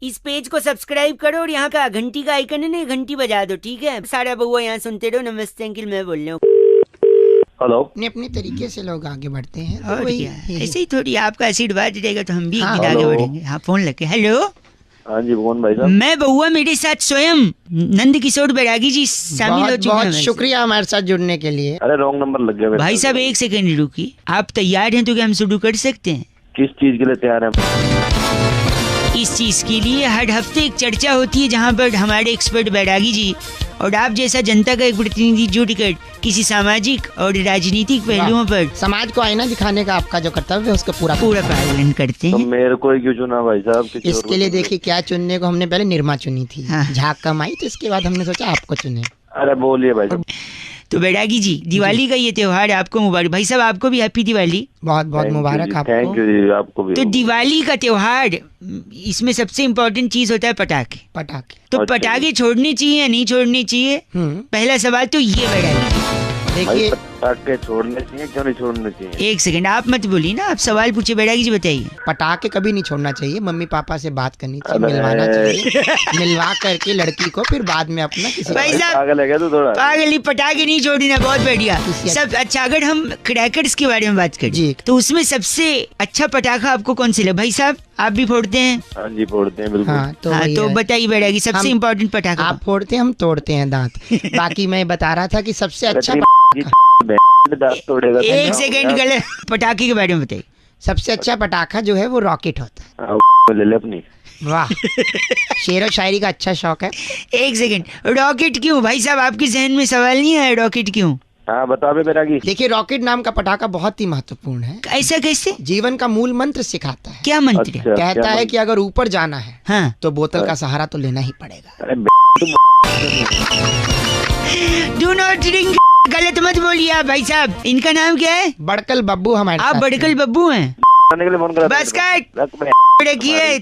इस पेज को सब्सक्राइब करो और यहाँ का घंटी का आइकन है ना, घंटी बजा दो, ठीक है? सारा बउआ यहाँ सुनते रहो। नमस्ते अंकिल, मैं बोल रहा हूँ। हेलो। अपने तरीके से लोग आगे बढ़ते हैं और क्या, ऐसे ही थोड़ी आपका आशीर्वाद रहेगा तो हम भी एक दिन हेलो। आगे बढ़ेंगे। हाँ, फोन लगे। हेलो, हाँ जी, कौन भाई साहब? मैं बउआ, मेरे साथ स्वयं नंद किशोर बैरागी जी शामिल हो बहुत चुके हैं। बहुत शुक्रिया हमारे साथ जुड़ने के लिए। अरे रॉन्ग नंबर लग गया मेरे भाई पास। साहब एक सेकंड रुकिए, आप तैयार हैं तो क्या हम शुरू कर सकते हैं? किस चीज के लिए तैयार हैं? इस चीज के लिए हर हफ्ते एक चर्चा होती है जहाँ पर हमारे एक्सपर्ट बैरागी जी और आप जैसा जनता का एक प्रतिनिधि जुड़कर किसी सामाजिक और राजनीतिक पहलुओं पर समाज को आईना दिखाने का आपका जो कर्तव्य है उसको पूरा पालन करते तो हैं। मेरे को ही क्यों चुना भाई साहब? किसी और को इसके लिए चुना? देखिए क्या चुनने को हमने पहले निर्मा चुनी थी, हाँ। झाग कमाई, तो इसके बाद हमने सोचा आपको चुने। अरे बोलिए भाई साहब। तो बैरागी जी, दिवाली का ये त्योहार आपको मुबारक। भाई साहब आपको भी हैप्पी दिवाली। बहुत बहुत मुबारक थैंक आपको। यू जी, आपको भी। तो दिवाली का त्योहार, इसमें सबसे इम्पोर्टेंट चीज होता है पटाखे। पटाखे। तो अच्छा पटाखे छोड़ने चाहिए या नहीं छोड़ने चाहिए? पहला सवाल तो ये बैरागी जी। भाई देखिए पटाखे छोड़ने चाहिए, क्यों नहीं छोड़ने चाहिए? एक सेकंड, आप मत बोलिए ना, आप सवाल पूछे। बैरागी जी बताइए। पटाखे कभी नहीं छोड़ना चाहिए, मम्मी पापा से बात करनी चाहिए, अबे। मिलवाना चाहिए, मिलवा करके लड़की को फिर बाद में अपना किसी भाई साहब, पागल है क्या तू थोड़ा? पागल, पटाखे नहीं छोड़ना, बहुत बढ़िया। सब अच्छा। अगर हम क्रैकर्स के बारे में बात करें जी। तो उसमें सबसे अच्छा पटाखा आपको कौन सा लगा? भाई साहब आप भी फोड़ते हैं? हाँ जी, फोड़ते हैं बिल्कुल। हाँ तो हाँ, वही तो है। बताइए बैरागी, सबसे हम- इम्पोर्टेंट पटाखा आप फोड़ते हैं, हम तोड़ते हैं दांत। बाकी मैं बता रहा था कि सबसे अच्छा दांत तोड़ेगा तो एक क्या सेकंड, होगा? गलत। पटाखे के बारे में बताइए। सबसे अच्छा पटाखा जो है वो रॉकेट होता है। हाँ, ले ले अपनी। वाह, शेरो शायरी का अच्छा शौक है। एक सेकंड, रॉकेट क्यों? भाई साहब आपके जहन में सवाल नहीं आया रॉकेट क्यों? हाँ बता बे बैरागी। देखिए रॉकेट नाम का पटाखा बहुत ही महत्वपूर्ण है, ऐसा कैसे? जीवन का मूल मंत्र सिखाता है। क्या मंत्र है? अच्छा, कहता क्या है मंत्र? कि अगर ऊपर जाना है हाँ, तो बोतल का सहारा तो लेना ही पड़ेगा। अरे डू नॉट ड्रिंक। गलत मत बोलिए आप। भाई साहब इनका नाम क्या है? बड़कल बब्बू हमारे आप साथ बड़कल बब्बू हैं? के लिए फोन करा था बस मेरे कट। को। रख बे। रखिए,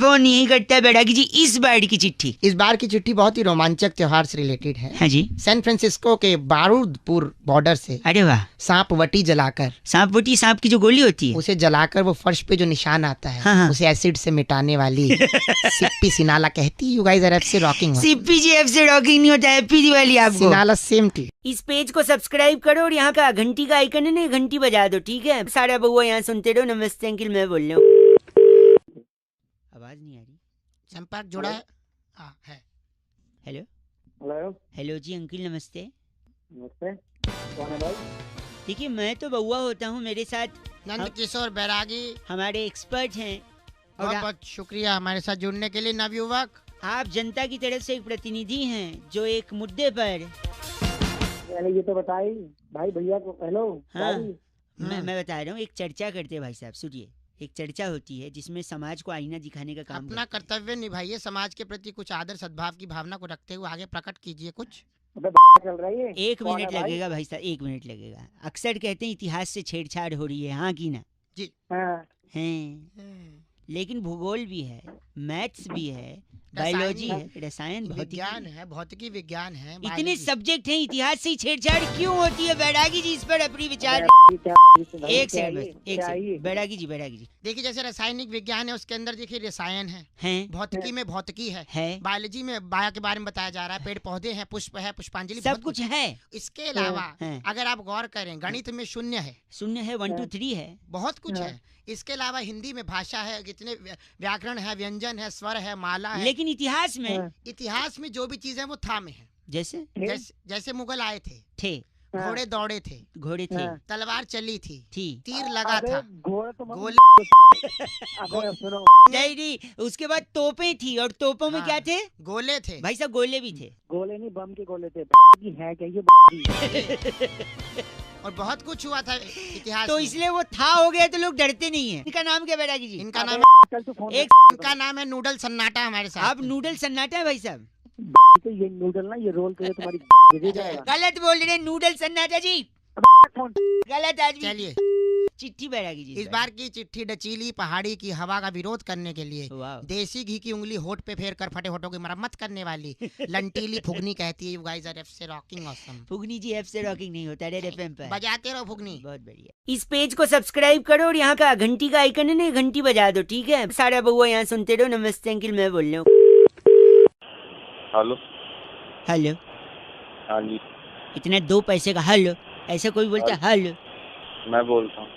फोन यही करता है बैरागी जी। इस बार की चिट्ठी। इस बार की चिट्ठी बहुत ही रोमांचक त्योहार से रिलेटेड है। हाँ जी। सैन फ्रांसिस्को के बारूदपुर बॉर्डर से अरे वाह, सांप वटी जलाकर, सांप वटी, सांप की जो गोली होती है। उसे जलाकर वो फर्श पे जो निशान आता है, हाँ, हाँ। उसे एसिड से मिटाने वाली सिप्पी सिनाला कहती, यू गाइस आर एफ से रॉकिंग। सीपी जी, एफ से रॉकिंग नहीं होता। हैप्पी दिवाली आपको। सिनाला सेम टू। इस पेज को सब्सक्राइब करो और यहाँ का घंटी का आइकन है ना, घंटी बजा दो, ठीक है? सारा बउआ यहाँ सुनते रहो। नमस्ते अंकिल, मैं बोल रहा हूँ। आवाज नहीं आ रही। संपर्क जुड़ा है। हाँ है। Hello hello. हेलो जी अंकिल, नमस्ते। नमस्ते। कौन है भाई? देखिए, मैं तो बउआ होता हूँ, मेरे साथ नंद किशोर बैरागी, हमारे एक्सपर्ट हैं और बहुत बहुत शुक्रिया हमारे साथ जुड़ने के लिए नवयुवक। आप जनता की तरफ से एक प्रतिनिधि हैं जो एक मुद्दे पर। पहले ये तो बताई भाई, भैया को। हेलो हाँ, भाई। मैं बता रहा हूँ, एक चर्चा करते हैं भाई साहब, सुनिए। एक चर्चा होती है जिसमें समाज को आईना दिखाने का काम अपना करते हैं। कर्तव्य निभाइए, समाज के प्रति कुछ आदर सद्भाव की भावना को रखते हुए आगे प्रकट कीजिए कुछ। अबे चल रही है। एक कौन मिनट है भाई? लगेगा भाई साहब, एक मिनट लगेगा। अक्सर कहते हैं इतिहास से छेड़छाड़ हो रही है, हाँ की ना? हाँ। हैं, लेकिन भूगोल भी है, मैथ्स भी है, बायोलॉजी है, रसायन, विज्ञान भौतिकी। है, भौतिकी विज्ञान है, इतने biology। सब्जेक्ट हैं, इतिहास से ही छेड़छाड़ क्यों होती है? बैरागी जी इस पर अपनी विचार। एक सेकंड बस, एक सेकंड। बैरागी जी, बैरागी जी। देखिए जैसे रासायनिक विज्ञान है उसके अंदर देखिए रसायन है, हैं, भौतिकी में भौतिकी है, है, बायोलॉजी में बायो के बारे में बताया जा रहा है, पेड़ पौधे हैं, पुष्प है, पुष्पांजलि, सब बहुत कुछ है। इसके अलावा हैं। अगर आप गौर करें गणित में शून्य है, शून्य है, 1 2 3 है। बहुत कुछ है। इसके अलावा हिंदी में भाषा है, कितने व्याकरण है, व्यंजन है, स्वर है, माला है। लेकिन इतिहास में इतिहास में जो भी चीजें वो था में है। जैसे जैसे मुगल आए थे, घोड़े दौड़े थे, घोड़े थे, तलवार चली थी, थी। तीर लगा था, घोड़ा तो गोले अबे सुनो। नहीं नहीं, उसके बाद तोपें थी और तोपों में हाँ। क्या थे? गोले थे। भाई साहब गोले भी थे। गोले नहीं, बम के गोले थे। की है क्या ये? और बहुत कुछ हुआ था इतिहास तो में। इसलिए वो था हो गया तो लोग डरते नहीं है। इनका नाम क्या बैरागी जी? इनका नाम चल तू फोन एक इनका नाम है नूडल सन्नाटा हमारे साथ। आप नूडल सन्नाटा है भाई साहब? तो ये नूडल ना, ये रोल करे तुम्हारी दे जाएगा। गलत बोल रहे हैं, नूडल सन्नाटा जी। फोन। गलत आदमी। चलिए चिट्ठी बैरागी जी इस बार की चिट्ठी डचीली पहाड़ी की हवा का विरोध करने के लिए वाह। देसी घी की उंगली होठ पे फेर कर फटे होठों की मरम्मत करने वाली लंटीली फुगनी कहती है, यू गाइस आर एफ से रॉकिंग ऑसम। फुगनी जी एफ से रॉकिंग नहीं होता, रेड एफएम पे बजाते रहो फुगनी। बहुत बढ़िया। इस पेज को सब्सक्राइब करो और यहाँ का घंटी का आइकन है ना, घंटी बजा दो, ठीक है? सारा बउआ यहाँ सुनते रहो। नमस्ते अंकिल, मैं बोल रहा हूँ। हेलो। हेलो। हाँ जी, इतना 2 पैसे का हेलो, ऐसा कोई बोलता है हेलो? मैं बोलता हूँ।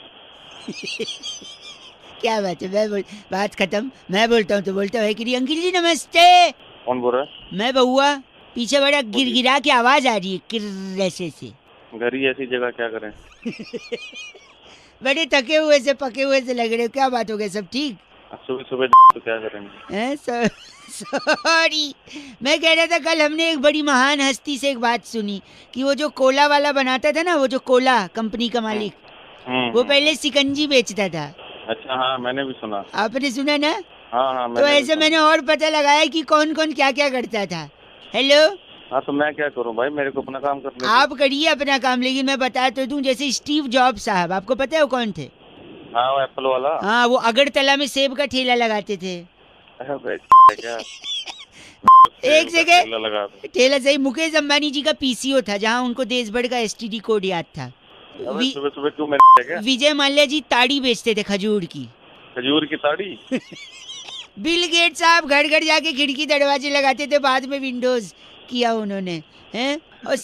क्या बात है, बात खत्म। मैं बोलता हूँ तो बोलता है कि अंकिल जी नमस्ते। कौन बोल रहा है? मैं बउआ। पीछे बड़ा गिरगिरा की आवाज आ रही है, किर ऐसे से। घर ही ऐसी जगह क्या करें? बड़े थके हुए से पके हुए से लग रहे हो, क्या बात हो गई? सब ठीक? सुबह सुबह तो क्या करेंगे? सॉरी, मैं कह रहा था कल हमने एक बड़ी महान हस्ती से एक बात सुनी कि वो जो कोला वाला बनाता था ना, वो जो कोला कंपनी का मालिक, वो पहले सिकंजी बेचता था। अच्छा, हाँ मैंने भी सुना। आपने सुना ना? हाँ हाँ, तो ऐसे मैंने और पता लगाया कि कौन कौन क्या क्या करता था। हेलो। हाँ तो मैं क्या करूँ भाई, मेरे को अपना काम करने दो। आप करिए अपना काम, लेकिन मैं बता तो दूं, जैसे स्टीव जॉब साहब, आपको पता है वो कौन थे? हाँ, वो एप्पल वाला। हाँ, वो अगरतला में सेब का ठेला लगाते थे। क्या? एक सेकंड, लगा ठेला सही, मुकेश अंबानी जी का पीसीओ था, जहाँ उनको देश भर का एसटीडी कोड याद था। सुबह सुबह क्यों मेरे क्या? विजय माल्या जी ताड़ी बेचते थे, खजूर की। खजूर की ताड़ी? बिल गेट साहब घर घर जाके खिड़की दरवाजे लगाते थे, बाद में विंडोज किया उन्होंने, हैं? और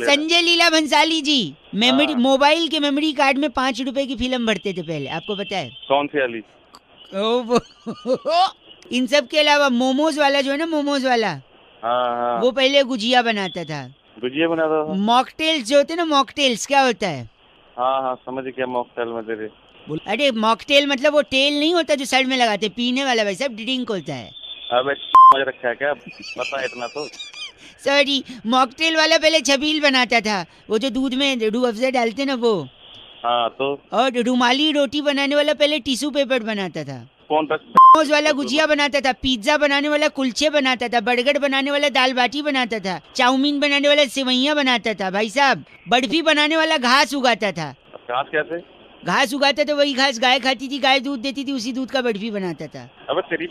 संजय लीला भंसाली जी मेमोरी मोबाइल के मेमोरी कार्ड में 5 रुपए की फिल्म भरते थे पहले, आपको पता है? कौन सी वाली? इन सब के अलावा मोमोज वाला जो है ना, मोमोज वाला, हाँ, वो पहले गुजिया बनाता था। गुजिया बनाता था? मॉकटेल्स जो होते हैं ना, मॉकटेल्स क्या होता है? हाँ हाँ, समझ गया, मॉकटेल में तेरे। अरे मॉकटेल मतलब वो टेल नहीं होता जो साइड में लगाते, पीने वाला भाई साहब, ड्रिंक होता है। अबे समझ रखा है क्या? पता है इतना तो। सॉरी, मॉकटेल वाला पहले छबील बनाता था, वो जो दूध में रूह अफ़ज़ा डालते ना वो। हाँ तो। और रुमाली रोटी बनाने वाला पहले टिश्यू पेपर बनाता था। कौन था? मोमोज वाला गुजिया बनाता था, पिज्जा बनाने वाला कुलचे बनाता था, बर्गर बनाने वाला दाल बाटी बनाता था, चाउमीन बनाने वाला सेवैयां बनाता था भाई साहब, बर्फी बनाने वाला घास उगाता था। घास कैसे? घास उगाता था, वही घास गाय खाती थी, गाय दूध देती थी, उसी दूध का बर्फी बनाता था। अबे तेरी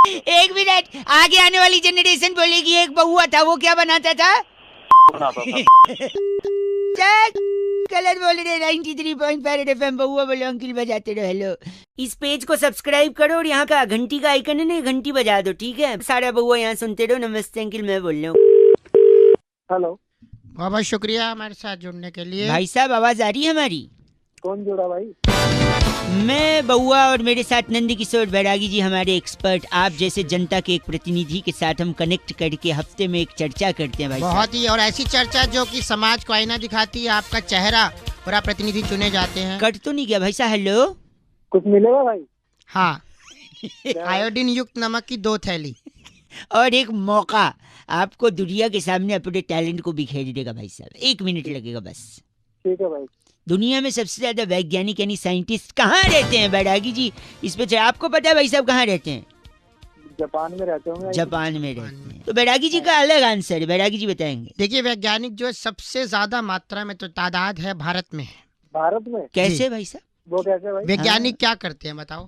एक मिनट, आगे आने वाली जनरेशन बोलेगी एक बउआ था, वो क्या बनाता था? बनाता था। कलर बोल रहे 93.5 FM, बउआ बोलो, अंकिल बजाते रहो। हेलो। इस पेज को सब्सक्राइब करो और यहाँ का घंटी का आइकन है ना, घंटी बजा दो, ठीक है? सारा बउआ यहाँ सुनते रहो। नमस्ते अंकिल, मैं बोल रहा हूँ। हेलो। बहुत बहुत शुक्रिया हमारे साथ जुड़ने के लिए। भाई साहब, आवाज आ रही है हमारी? कौन जुड़ा भाई? मैं बउआ और मेरे साथ नंद किशोर बैरागी जी, हमारे एक्सपर्ट, आप जैसे जनता के एक प्रतिनिधि के साथ हम कनेक्ट करके हफ्ते में एक चर्चा करते हैं भाई साहब। बहुत ही, और ऐसी चर्चा जो कि समाज को आईना दिखाती है, आपका चेहरा और आप प्रतिनिधि चुने जाते हैं। कट तो नहीं गया भाई साहब? हेलो। कुछ मिलेगा भाई? हाँ, आयोडीन युक्त नमक की 2 थैली और एक मौका आपको दुनिया के सामने अपने टैलेंट को बिखेर देगा भाई साहब। 1 मिनट लगेगा बस। ठीक है भाई। दुनिया में सबसे ज्यादा वैज्ञानिक यानी साइंटिस्ट कहाँ रहते हैं बैरागी जी? इस पे आपको पता है भाई साहब कहाँ रहते हैं? जापान में रहते होंगे। जापान में रहते हैं। तो बैरागी जी का अलग आंसर है, बैरागी जी बताएंगे। देखिए, वैज्ञानिक जो है सबसे ज्यादा मात्रा में तो तादाद है भारत में। भारत में? कैसे भाई साहब? वो कैसे भाई? वैज्ञानिक क्या करते हैं बताओ?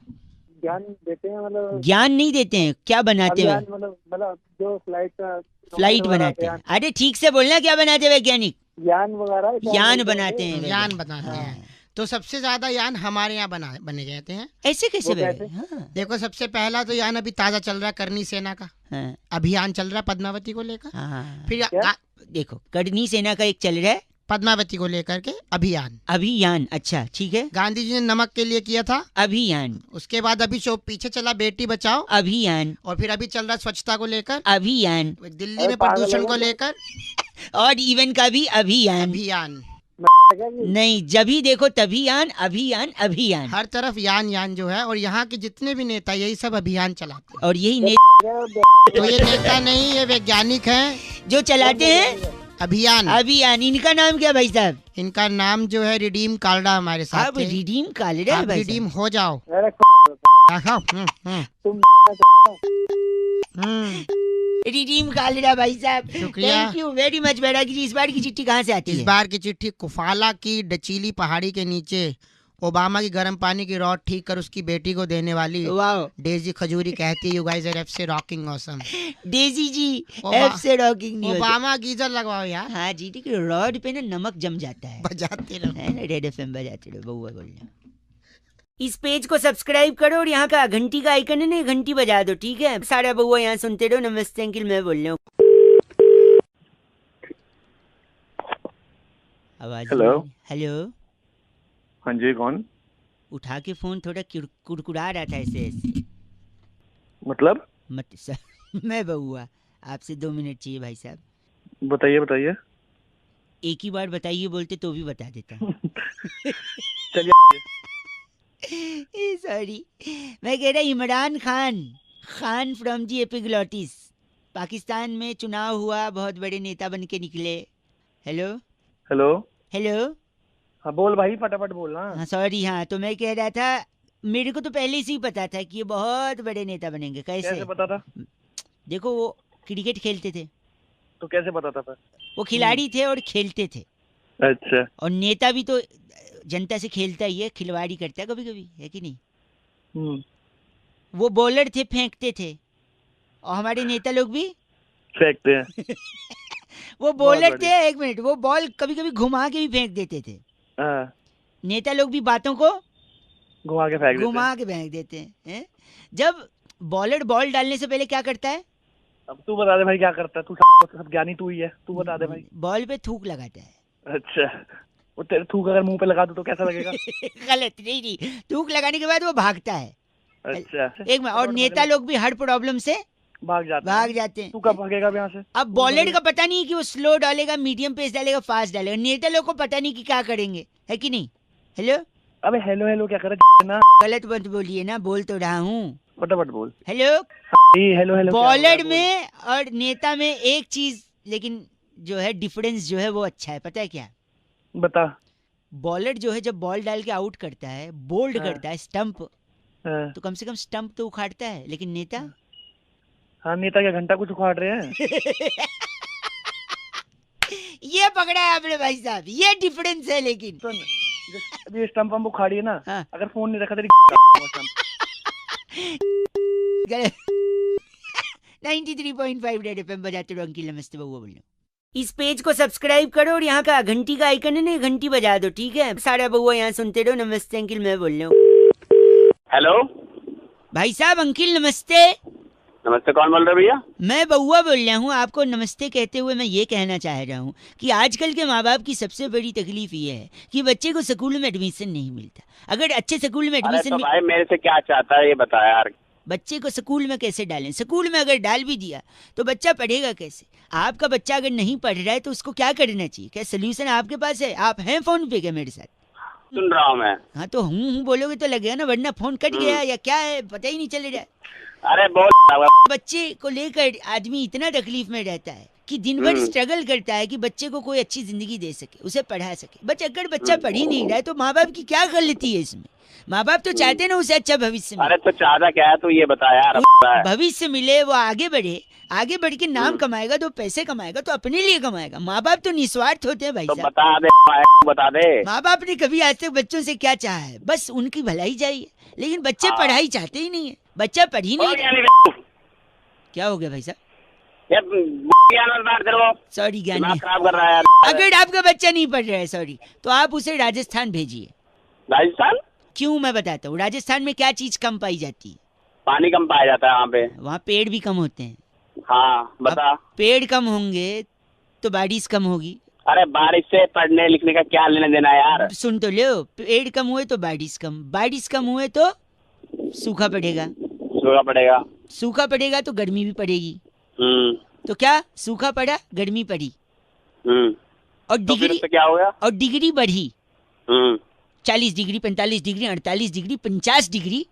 ज्ञान देते हैं, मतलब ज्ञान नहीं देते हैं, क्या बनाते हैं? मतलब जो फ्लाइट बनाते हैं। अरे ठीक से बोलना, क्या बनाते हैं वैज्ञानिक? यान वगैरह, यान बनाते हैं। यान बनाते हैं। तो सबसे ज्यादा यान हमारे यहाँ बने जाते हैं। ऐसे कैसे? हाँ। देखो, सबसे पहला तो यान अभी ताजा चल रहा है, करनी सेना का अभियान चल रहा है पद्मावती को लेकर। फिर देखो, करनी सेना का एक चल रहा है, पद्मावती को लेकर के अभियान। अच्छा ठीक है। गांधी जी ने नमक के लिए किया था अभियान। उसके बाद अभी जो पीछे चला बेटी बचाओ अभियान, और फिर अभी चल रहा स्वच्छता को लेकर अभियान, दिल्ली में प्रदूषण को लेकर, और इवन का भी अभियान। नहीं, जब भी देखो तभी अभियान। हर तरफ यान जो है, और यहाँ के जितने भी नेता यही सब अभियान चलाते हैं। और यही तो ये नेता नहीं, ये वैज्ञानिक हैं जो चलाते हैं अभियान। इनका नाम क्या भाई साहब? इनका नाम जो है रिडीम कालड़ा हमारे साथ। रिडीम कालड़ा है भाई, रिडीम हो जाओ। रिडीम खा लेना भाई साहब। शुक्रिया। थैंक यू वेरी मच बैरागी जी। इस बार की चिट्ठी कहाँ से आती इस है? बार की चिट्ठी कुफाला की डचीली पहाड़ी के नीचे ओबामा की गर्म पानी की रॉड ठीक कर उसकी बेटी को देने वाली वाओ डेजी खजूरी कहती है, यू गाइस आर एफ से रॉकिंग ऑसम। डेजी जी ओबा- एफ से रॉकिंग नहीं होता। ओबामा गीजर लगवाओ यार, हाँ जी ठीक है, रॉड पे ना नमक जम जाता है। बजाते रहो। है ना, रेड एफएम बजाते रहो, बउआ बोल रहे हो। इस पेज को सब्सक्राइब करो और यहाँ का घंटी का आइकन है ना, घंटी बजा दो ठीक है। सारा बउआ यहाँ सुनते रहो। नमस्ते अंकिल, मैं बोल रहा हूँ। आवाज हेलो। हेलो। हाँ जी, कौन? उठा के फोन थोड़ा कुड़कुड़ा रहा था ऐसे ऐसे। मतलब? मत मैं बउआ, आपसे 2 मिनट चाहिए भाई साहब। बताइए बताइए। एक ही बार बताइए बोलते तो भी बता देता। चलिए। सॉरी, मैं कह रहा इमरान खान फ्रॉम जी एपिग्लोटिस। पाकिस्तान में चुनाव हुआ, बहुत बड़े नेता बन के निकले। Hello hello. हेलो। हाँ बोल भाई, फटाफट बोलना। हाँ सॉरी, हाँ तो मैं कह रहा था मेरे को तो पहले से ही पता था कि ये बहुत बड़े नेता बनेंगे। कैसे पता था? देखो वो क्रिकेट खेलते थे, तो कैसे पता था फिर? वो खिलाड़ी थे और खेलते थे। अच्छा। और नेता भी तो जनता से खेलता ही है, खिलवाड़ी करता है कभी कभी, है कि नहीं? वो बॉलर थे, फेंकते थे। और हमारे नेता लोग भी फेंकते हैं। वो बॉलर थे, 1 मिनट, वो बॉल कभी कभी घुमा के भी फेंक देते थे। हाँ, नेता लोग भी बातों को घुमा के फेंक देते हैं। घुमा के फेंक देते हैं। जब बॉलर बॉल डालने से पहले क्या करता है? अब तू बता दे भाई, क्या करता है तू? सब ज्ञानी तू ही है, तू बता दे भाई। बॉल पे थूक लगाता है। अच्छा, वो तेरे थूक अगर मुंह पे लगा दो तो कैसा लगेगा? गलत नहीं, थूक लगाने के बाद वो भागता है। अच्छा। एक मिनट, और नेता लोग भी हर प्रॉब्लम से भाग जाते हैं। तू कब भागेगा अब यहाँ से? अब बॉलर का पता नहीं कि वो स्लो डालेगा, मीडियम पेस डालेगा, फास्ट डालेगा। नेता लोग को पता नहीं कि क्या करेंगे, है कि नहीं? हेलो। अबे हेलो हेलो क्या कर रहा है ना? गलत मत बोलिए ना, बोल तो रहा हूँ। फटाफट बोल। हेलो। Hello hello. बॉलर में और नेता में एक चीज लेकिन जो है डिफरेंस जो है वो अच्छा है, पता है क्या? बता। बॉलर जो है जब बॉल डाल के आउट करता है, बोल्ड हाँ। करता है, स्टंप, हाँ। तो कम से कम स्टंप तो उखाड़ता है। लेकिन नेता हाँ, नेता क्या घंटा कुछ उखाड़ रहे हैं? ये पकड़ा है आपने भाई साहब, ये डिफरेंस है। लेकिन सुन, ये स्टंप हम उखाड़ी है ना, हाँ। अगर फोन नहीं रखा तेरी 93.5 रेड एफएम बजाते रहो अंकिल। नमस्ते बउआ बोल रहा हूं। इस पेज को सब्सक्राइब करो और यहाँ का घंटी का आइकन है ना, घंटी बजा दो ठीक है। सारा बउआ यहाँ सुनते रहो। नमस्ते अंकिल, मैं बोल रहा हूँ। हेलो। भाई साहब अंकिल नमस्ते। नमस्ते, कौन बोल रहे भैया? मैं बउआ बोल रहा हूँ। आपको नमस्ते कहते हुए मैं ये कहना चाह रहा हूँ कि आजकल के माँ बाप की सबसे बड़ी तकलीफ ये है कि बच्चे को स्कूल में एडमिशन नहीं मिलता। अगर अच्छे स्कूल में अरे तो एडमिशन भाई मेरे से क्या चाहता है ये बता यार। बच्चे को स्कूल में कैसे डालें? स्कूल में अगर डाल भी दिया तो बच्चा पढ़ेगा कैसे? आपका बच्चा अगर नहीं पढ़ रहा है तो उसको क्या करना चाहिए? क्या सोल्यूशन आपके पास है? आप हैं फोन पे क्या मेरे साथ? सुन रहा हूँ मैं। हाँ तो हूँ बोलोगे तो लगेगा ना, वरना फोन कट गया या क्या है पता ही नहीं चल रहा है। अरे बोल। बच्चे को लेकर आदमी इतना तकलीफ में रहता है कि दिन भर स्ट्रगल करता है कि बच्चे को कोई अच्छी जिंदगी दे सके, उसे पढ़ा सके। बट अगर बच्चा पढ़ ही नहीं रहा है तो माँ बाप की क्या गलती है इसमें? माँ बाप तो चाहते हैं ना उसे अच्छा भविष्य मिले। अरे तो चाहता क्या है तू ये बता यार। भविष्य मिले, वो आगे बढ़े, आगे बढ़ के नाम कमाएगा, तो पैसे कमाएगा तो अपने लिए कमाएगा। माँ बाप तो निस्वार्थ होते हैं भाई तो साहब। बता दे। माँ बाप ने कभी आज तक बच्चों से क्या चाहा है? बस उनकी भलाई चाहिए। लेकिन बच्चे पढ़ाई चाहते ही नहीं है, बच्चा पढ़ ही नहीं रहा। क्या हो गया भाई साहब? सॉरी ज्ञान नहीं। खराब कर रहा है यार। अगर आपका बच्चा नहीं पढ़ रहा है सॉरी, तो आप उसे राजस्थान भेजिए। राजस्थान? क्यों, मैं बताता हूँ। राजस्थान में क्या चीज कम पाई जाती है? पानी कम पाया जाता है वहाँ पे। वहाँ पेड़ भी कम होते हैं। हाँ बता। अब पेड़ कम होंगे तो बारिश कम होगी। अरे बारिश से पढ़ने लिखने का क्या लेना देना यार? सुन तो लो, पेड़ कम हुए तो बारिश कम, बारिश कम हुए तो सूखा पड़ेगा, सूखा पड़ेगा, सूखा पड़ेगा तो गर्मी भी पड़ेगी। तो क्या, सूखा पड़ा गर्मी पड़ी और तो फिर डिग्री उससे क्या हो गया? और डिग्री बढ़ी। 40 डिग्री, 45 डिग्री, 48 डिग्री, 50 डिग्री।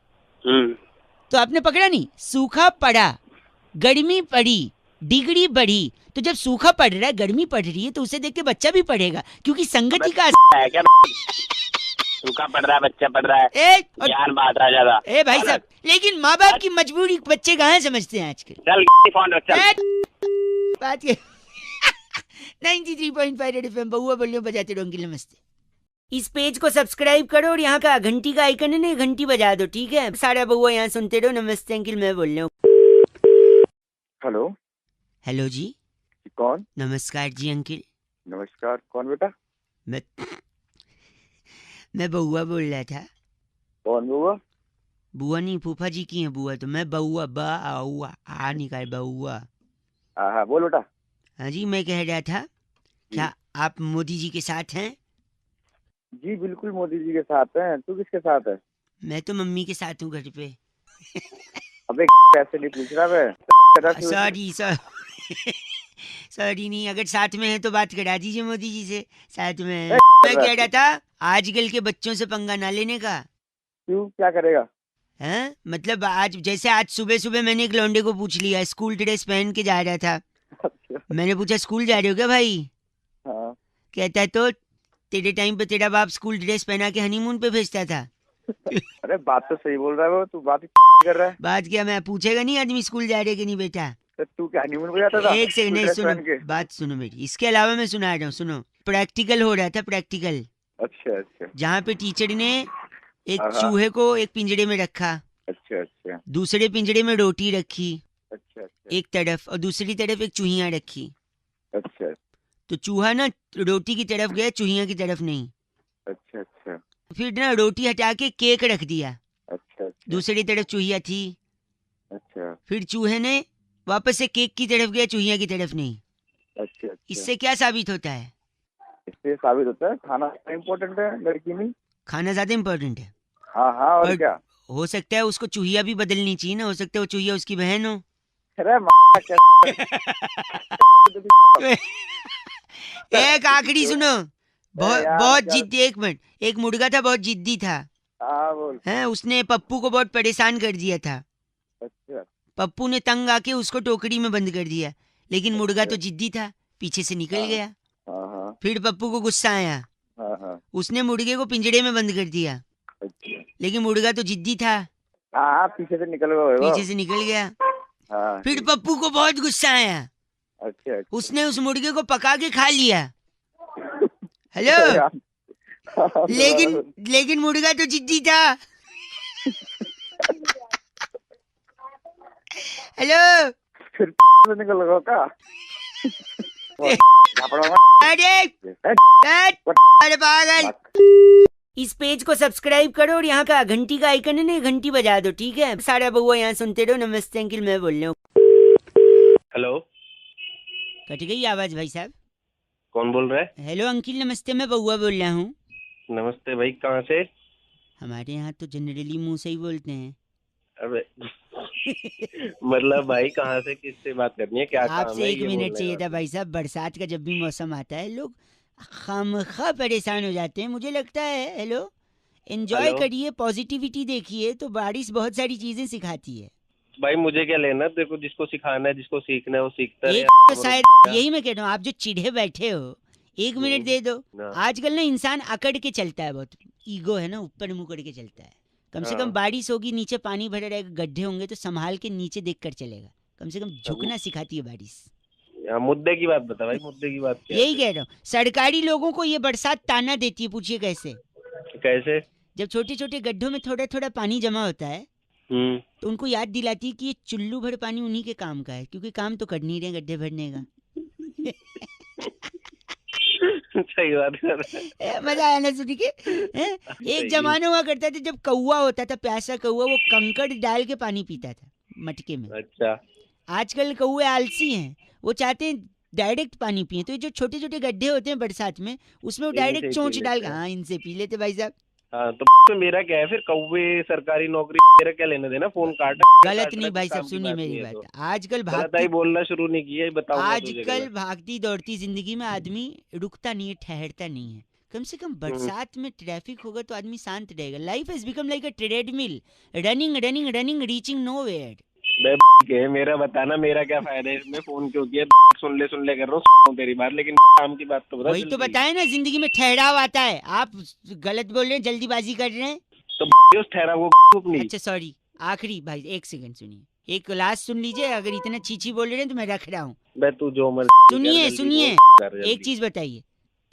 तो आपने पकड़ा नहीं? सूखा पड़ा, गर्मी पड़ी, डिग्री बढ़ी। तो जब सूखा पड़ रहा है, गर्मी पड़ रही है, तो उसे देख के बच्चा भी पढ़ेगा, क्योंकि संगति का है क्या? तू कहाँ पढ़ रहा है? बच्चा पढ़ रहा है, ज्ञान बांट रहा है ज्यादा। ए भाई साहब, लेकिन माँ बाप की मजबूरी बच्चे कहाँ समझते हैं आजकल। चल फोन रख चल। बात ये 93.5 रेड एफएम बहुआ बोलियो बजाते रहो अंकिल नमस्ते। इस पेज को सब्सक्राइब करो और यहाँ का घंटी का आइकन है ना, घंटी बजा दो, ठीक है। सारा बहुआ यहाँ सुनते रहो। नमस्ते अंकिल, मैं बोल रहा हूँ। हेलो, हेलो जी, कौन? नमस्कार जी अंकिल। नमस्कार, कौन बेटा? मैं बहुआ बोल रहा था। कौन बुआ? बुआ नहीं, फूफा जी की है बुआ, तो मैं बहुआ बहुआ आ निकाल बहुआ। हाँ बोल बेटा। हाँ जी, मैं कह रहा था, क्या आप मोदी जी के साथ हैं? जी बिल्कुल मोदी जी के साथ हैं। तू किसके साथ है? मैं तो मम्मी के साथ हूँ घर पे। अबे पैसे नहीं पूछ रहा मैं। सॉरी सॉरी नहीं, अगर साथ में है तो बात करा दीजिए मोदी जी से, साथ में है। मैं कह रहा था आजकल के बच्चों से पंगा ना लेने का। क्यों, क्या करेगा? हैं? मतलब आज जैसे आज सुबह सुबह मैंने एक लौंडे को पूछ लिया, स्कूल ड्रेस पहन के जा रहा था। मैंने पूछा स्कूल जा रहे हो क्या भाई? हाँ। कहता है तो तेरे टाइम पे तेरा बाप स्कूल ड्रेस पहना के हनीमून पे भेजता था। अरे बात तो सही बोल रहा है वो, तू बात कर रहा है। बात क्या, मैं पूछेगा नहीं आदमी स्कूल जा रहे कि नहीं बेटा? तो तू क्या हनीमून पे जाता था? एक सेकंड, नहीं ड्रेस सुनो पहन के? बात सुनो मेरी, इसके अलावा मैं सुना रहा हूँ, सुनो। प्रैक्टिकल हो रहा था, प्रैक्टिकल, अच्छा अच्छा जहाँ पे टीचर ने एक हाँ। चूहे को एक पिंजरे में रखा, अच्छा अच्छा दूसरे पिंजरे में रोटी रखी अच्छा अच्छा एक तरफ, और दूसरी तरफ एक चूहिया रखी। अच्छा तो चूहा ना रोटी की तरफ गया, चूहिया की तरफ नहीं। अच्छा अच्छा फिर ना रोटी हटा के केक रख दिया, अच्छा दूसरी तरफ चूहिया थी। अच्छा फिर चूहे ने वापस से केक की तरफ गया, चूहिया की तरफ नहीं। अच्छा। इससे क्या साबित होता है? इससे साबित होता है खाना इम्पोर्टेंट है, लड़की नहीं। खाना ज्यादा इम्पोर्टेंट है। हाँ हाँ, और पर क्या? हो सकता है उसको चूहिया भी बदलनी चाहिए ना, हो सकता है वो चूहिया उसकी बहन हो। अरे एक आखिरी सुनो, बहुत यार, बहुत क्या- जिद्दी, एक मिनट, एक मुर्गा था बहुत जिद्दी था, हाँ बोल। हैं, उसने पप्पू को बहुत परेशान कर दिया था। अच्छा पप्पू ने तंग आके उसको टोकरी में बंद कर दिया, लेकिन मुर्गा तो जिद्दी था, पीछे से निकल गया। हाँ हाँ फिर पप्पू को गुस्सा आया, हाँ हाँ उसने मुर्गे को पिंजरे में बंद कर दिया, अच्छा। लेकिन मुर्गा तो जिद्दी था, हाँ पीछे से निकल गए वो। पीछे से निकल गया। हाँ फिर पप्पू को बहुत गुस्सा आया, अच्छा अच्छा। उसने उस मुर्गे को पका के खा लिया। हेलो, हाँ, लेकिन मुर्गा तो जिद्दी था। हेलो, फिर से निकल गए का? अरे अरे पागल। इस पेज को सब्सक्राइब करो और यहाँ का घंटी का आइकन है ना, घंटी बजा दो, ठीक है। सारा बहुआ यहाँ सुनते रहो। नमस्ते अंकिल, मैं बोल रहा हूँ। हेलो, कट गई आवाज भाई साहब। कौन बोल रहा है? हेलो अंकिल नमस्ते, मैं बहुआ बोल रहा हूँ। नमस्ते भाई, कहाँ से? हमारे यहाँ तो जनरली मुंह से ही बोलते हैं। अबे मतलब भाई कहाँ से, किससे बात करनी है, क्या काम आपसे है? एक ये मिनट बोलने चाहिए का। था भाई साहब। बरसात का जब भी मौसम आता है लोग खामखा परेशान हो जाते हैं, मुझे लगता है। Hello, enjoy hello? करिए, पॉजिटिविटी देखिए, तो बारिश बहुत सारी चीजें सिखाती है। भाई मुझे क्या लेना, देखो जिसको सिखाना है, जिसको सीखना है वो सीखता है। एक तो शायद यही मैं कह रहा हूँ, आप जो चिढ़े बैठे हो, एक मिनट दे दो। हाँ। आजकल ना इंसान अकड़ के चलता है, बहुत ईगो है ना, ऊपर मुंह करके चलता है। कम से कम हाँ। बारिश होगी, नीचे पानी भरा रहेगा, गड्ढे होंगे तो संभाल के नीचे देख कर चलेगा। कम से कम झुकना सिखाती है बारिश। हाँ, मुद्दे की बात बता भाई, मुद्दे की बात क्या है? यही कह रहा हूँ, सरकारी लोगों को ये बरसात ताना देती है। पूछिए कैसे? कैसे? जब छोटे छोटे गड्ढों में थोड़ा थोड़ा पानी जमा होता है, तो उनको याद दिलाती है कि ये चुल्लू भर पानी उन्हीं के काम का है, क्योंकि काम तो कर नहीं रहे गड्ढे भरने का। सही बात कर रहा है। मजा आया ना सुन के? एक जमाना हुआ करता था जब कौवा होता था, प्यासा कौवा, वो कंकड़ डाल के पानी पीता था मटके में। अच्छा, आजकल कौवे आलसी हैं, वो चाहते हैं डायरेक्ट पानी पिए। तो ये जो छोटे छोटे गड्ढे होते हैं बरसात में, उसमें वो इनसे डायरेक्ट ही चोंच पी डाल, लेते हैं। हाँ इनसे पी लेते भाई साहब। हाँ तो मेरा क्या है फिर, कौवे सरकारी नौकरी, मेरा क्या लेना देना, फोन काट। गलत नहीं भाई साहब, सुनिए मेरी बात। आजकल गलत आई भागती बोलना शुरू नहीं किया, बताऊंगा तुझे आजकल गलत। भागती दौड़ती जिंदगी में आदमी रुकता नहीं है, ठहरता नहीं है। कम से कम बरसात में ट्रैफिक होगा तो आदमी शांत रहेगा। Life has become like a treadmill, running running running, reaching nowhere. बे के मेरा बताना, मेरा क्या फायदा है इसमें? फोन क्यों किया? सुन ले कर रहा हूँ तेरी बात, लेकिन काम की बात तो बता। वही तो बताए ना, जिंदगी में ठहराव आता है। आप गलत बोल रहे हैं, जल्दीबाजी कर रहे हैं। तो उस ठहराव को अपनी। अच्छा सॉरी, आखिरी भाई 1 सेकंड सुनिए, एक लास्ट सुन लीजिए। अगर इतना चीची बोल रहे हैं तो मैं रख रहा हूँ। बे तू जो मर्जी सुनिए कर, सुनिए, कर जल्दी। एक चीज बताइए।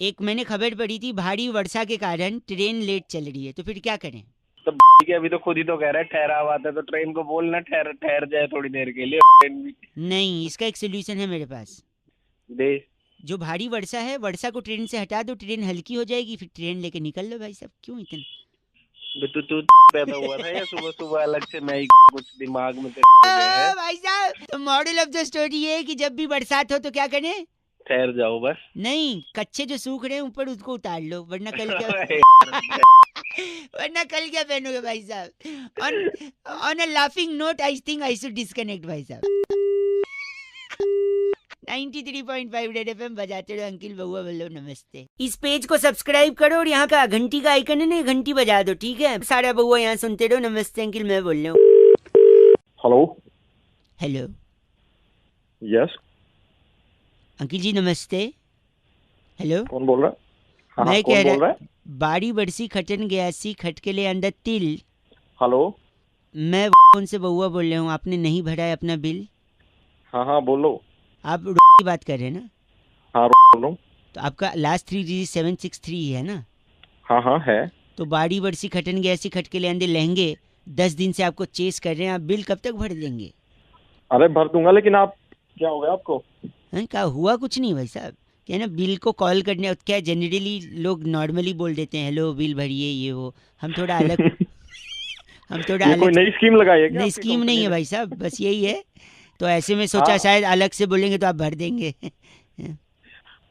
एक मैंने खबर पढ़ी थी, भारी वर्षा के कारण ट्रेन लेट चल रही है, तो फिर क्या करें? तो के अभी तो खुद ही तो कह रहा है ठहराव आता है, तो ट्रेन को बोलना ठहर जाए थोड़ी देर के लिए। ट्रेन भी नहीं, इसका एक सोल्यूशन है मेरे पास। दे। जो भारी वर्षा है, वर्षा को ट्रेन से हटा दो, ट्रेन हल्की हो जाएगी, फिर ट्रेन लेके निकल लो भाई साहब। क्यों इतना? बे तू पैदा हुआ था या सुबह सुबह अलग से मैं ही कुछ दिमाग में तेरे है? भाई साहब, तो मॉडल ऑफ द स्टोरी है कि जब भी बरसात हो तो क्या करें? ठहर जाओ बस। नहीं, कच्चे जो सूख रहे हैं ऊपर, उसको उतार लो, वरना कल क्या वरना कल क्या पहनोगे भाई साहब? On a laughing note I think I should disconnect भाई साहब। 93.5 रेड एफएम बजाते रहो, अंकिल बउआ बोलो नमस्ते। इस पेज को सब्सक्राइब करो और यहाँ का घंटी का आइकन है ना, घंटी बजा दो, ठीक है? सारा बउआ यहाँ सुनते रहो। नमस्ते अंकिल, मैं बोल रहा हूँ। हेलो। Hello yes. अंकिल जी नमस्ते। हेलो, कौन बोल रहा है? हाँ, मैं कौन कह बोल रहा रहा, है? बाड़ी बरसी खटन गयासी खटकेले अंदर तिल। हेलो। मैं उनसे बउआ बोल रहा हूँ, आपने नहीं भरा है अपना बिल। हाँ बोलो। आप की बात कर रहे हैं ना? हाँ बोलो। तो आपका लास्ट 3 डिजिट 763 है ना? हाँ है। तो बाड़ी बरसी खटन गयासी खटकेले अंदर लहंगे 10 दिन से आपको चेस कर रहे हैं, आप बिल कब तक भर देंगे? अरे भर दूंगा, लेकिन आप क्या हो गया आपको? क्या हुआ? कुछ नहीं भाई साहब, क्या ना, बिल को कॉल करने, क्या जनरली लोग नॉर्मली बोल देते हैं हेलो बिल भरिए ये वो। हम थोड़ा अलग हम थोड़ा ये कोई अलग नई स्कीम लगाई है क्या नहीं, आपकी स्कीम नहीं कंपनी है ने? भाई साहब, बस यही है। तो ऐसे में सोचा हाँ। शायद अलग से बोलेंगे तो आप भर देंगे।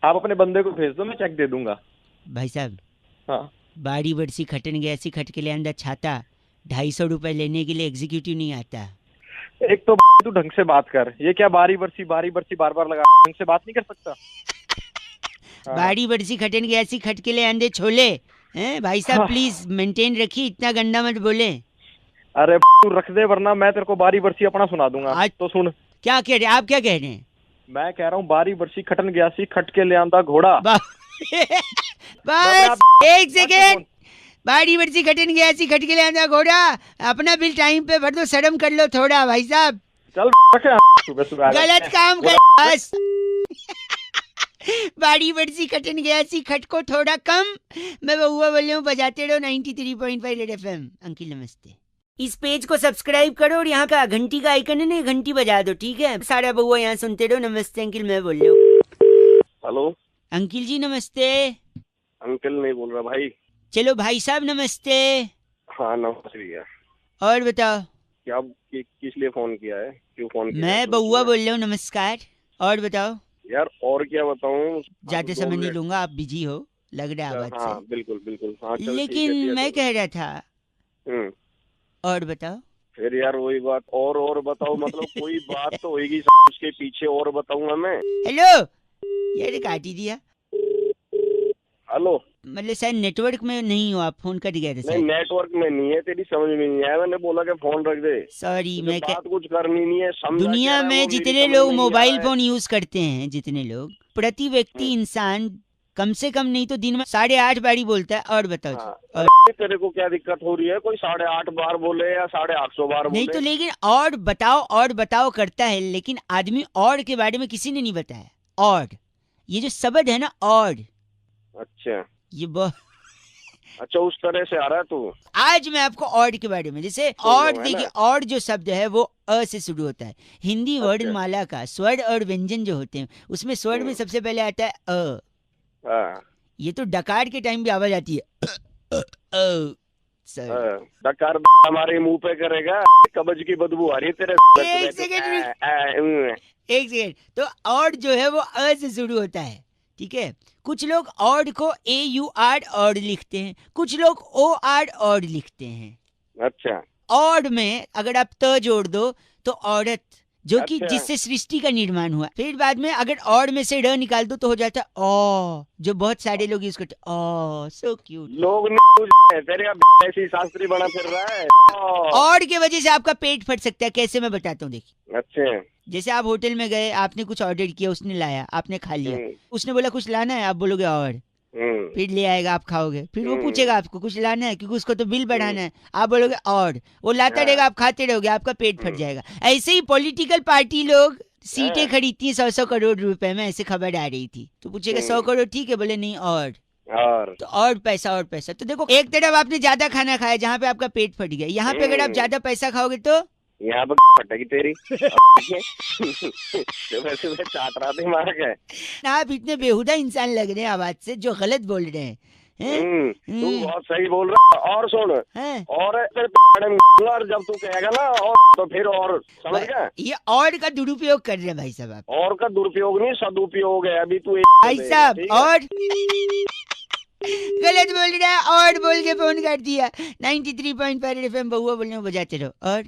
आप अपने बंदे को भेज दो, मैं चेक दे दूंगा। भाई साहब, हाँ। बाड़ी बरसी खटन गयासी खटकेले अंदर छाता 250 रुपए लेने के लिए एग्जीक्यूटिव नहीं आता। एक तो तू ढंग से बात कर, ये क्या बारी बरसी बार बार लगा, ढंग से बात नहीं कर सकता? हाँ। बाड़ी बरसी खटन गयासी खटकेले अंदर छोले हैं भाई साहब, हाँ। प्लीज मेंटेन रखिए, इतना गंदा मत बोले। अरे तू रख दे, वरना मैं तेरे को बारी बरसी अपना सुना दूंगा। आज- तो सुन, क्या कह रहे हैं आप? क्या कह रहे हैं? मैं कह रहा हूँ बारी बरसी खटन गयासी खटके ले आंदा घोड़ा। बस एक सेकेंड। बाड़ी बरसी खटन गयासी खटकेले अंदर घोड़ा, अपना बिल टाइम पे भर दो, शर्म कर लो थोड़ा भाई साहब। चल रखे सुबह सुबह गलत काम कर बस। बाड़ी बरसी खटन गयासी खटको थोड़ा कम। मैं बउआ बोल रहा हूँ, बजाते रहो 93.5 रेड एफएम। अंकिल नमस्ते। इस पेज को सब्सक्राइब करो और यहाँ का घंटी का आइकन है ना, घंटी बजा दो, ठीक है? सारा बउआ यहाँ सुनते रहो। नमस्ते अंकिल, मैं बोल रहा हूँ। हेलो अंकिल जी नमस्ते। अंकल नहीं बोल रहा भाई। चलो भाई साहब नमस्ते। हाँ नमस्ते भैया। और बताओ, क्या किस लिए फोन किया है? क्यों फोन किया है? मैं बउआ बोल रहा हूँ, नमस्कार। और बताओ। यार और क्या बताऊं? ज्यादा आप समय बोल नहीं रहे- लूंगा, आप बिजी हो लग रहा है आवाज हाँ बिल्कुल बिल्कुल। हाँ से। चल लेकिन ठीक है, मैं कह रहा था, हम्म। और बताओ। फिर यार वही बात, और बताओ, मतलब कोई बात तो होगी उसके पीछे, और बताऊंगा मैं। हेलो, यार काट ही दिया। हेलो। मतलब शायद नेटवर्क में नहीं हो आप, फोन कट गया था नहीं शायद। नेटवर्क में नहीं है, तेरी समझ में नहीं आया, मैंने बोला कि फोन रख दे। सॉरी, मुझे मैं बात कुछ करनी नहीं है, समझा दुनिया क्या रहा है, में वो मेरी जितने समझ लोग में नहीं आ मोबाइल रहा है। फोन यूज करते हैं, जितने लोग, प्रति व्यक्ति इंसान कम से कम नहीं तो दिन में 8.5 बारी बोलता है। और बताओ जी। हाँ, और अरे तेरे को क्या दिक्कत हो रही है? कोई 850 बार बोले या 850 बार नहीं बोले? तो, लेकिन और बताओ करता है, लेकिन आदमी और के बारे में किसी ने नहीं बताया। और ये जो शब्द है ना, और अच्छा ये बहुत अच्छा, उस तरह से आ रहा है तू। आज मैं आपको और के बारे में, जैसे सुन और लो, है देखिए, ना? और जो शब्द है वो अ से शुरू होता है। हिंदी वर्णमाला का स्वर और व्यंजन जो होते हैं, उसमें स्वर में सबसे पहले आता है अ। हाँ ये तो डकार के टाइम भी आवाज आती है सर। हाँ, डकार हमारे मुंह पे करेगा, कब्ज की बदबू आ रही है तेरे। एक सेकंड, एक सेकंड। तो और जो है वो अ से शुरू होता है, ठीक है? कुछ लोग और को AUR और लिखते हैं, कुछ लोग OR और लिखते हैं। अच्छा और में अगर आप त जोड़ दो तो औरत, जो कि अच्छा। जिससे सृष्टि का निर्माण हुआ। फिर बाद में अगर और में से ड निकाल दो तो हो जाता ओ, जो बहुत सारे लोग यूज करते ओ, सो क्यूट। लोग नहीं तेरे ऐसी शास्त्री बना फिर रहा है। और की वजह से आपका पेट फट सकता है। कैसे, मैं बताता हूँ, देखिए। अच्छा। जैसे आप होटल में गए, आपने कुछ ऑर्डर किया, उसने लाया, आपने खा लिया, उसने बोला कुछ लाना है, आप बोलोगे और, फिर ले आएगा, आप खाओगे, फिर वो पूछेगा आपको कुछ लाना है क्योंकि उसको तो बिल बढ़ाना है, आप बोलोगे और, वो लाता रहेगा, आप खाते रहोगे, आपका पेट फट जाएगा। ऐसे ही पॉलिटिकल पार्टी लोग सीटें खरीदती हैं 100-100 करोड़ रुपए में, ऐसे खबर आ रही थी। तो पूछेगा 100 करोड़ ठीक है, बोले नहीं और तो और पैसा। तो देखो, एक तरफ आपने ज्यादा खाना खाया जहाँ पे आपका पेट फट गया, यहाँ पे अगर आप ज्यादा पैसा खाओगे तो यहाँ पर फटेगी तेरी। वैसे मैं चाट रहा थी मार के। आप इतने बेहुदा इंसान लग रहे हैं आवाज से, जो गलत बोल रहे हैं। तू बहुत सही बोल रहा है। और सुन, हैं? और जब तू कहेगा ना और तो फिर और, समझ गया? ये और का दुरुपयोग कर रहे हैं भाई साहब आप। और का दुरुपयोग नहीं, सदुपयोग है। अभी तू भाई साहब और गलत बोल रहा है, और बोल के फोन कर दिया। 93.5 FM बहुआ बोलने को बजाते रहो। और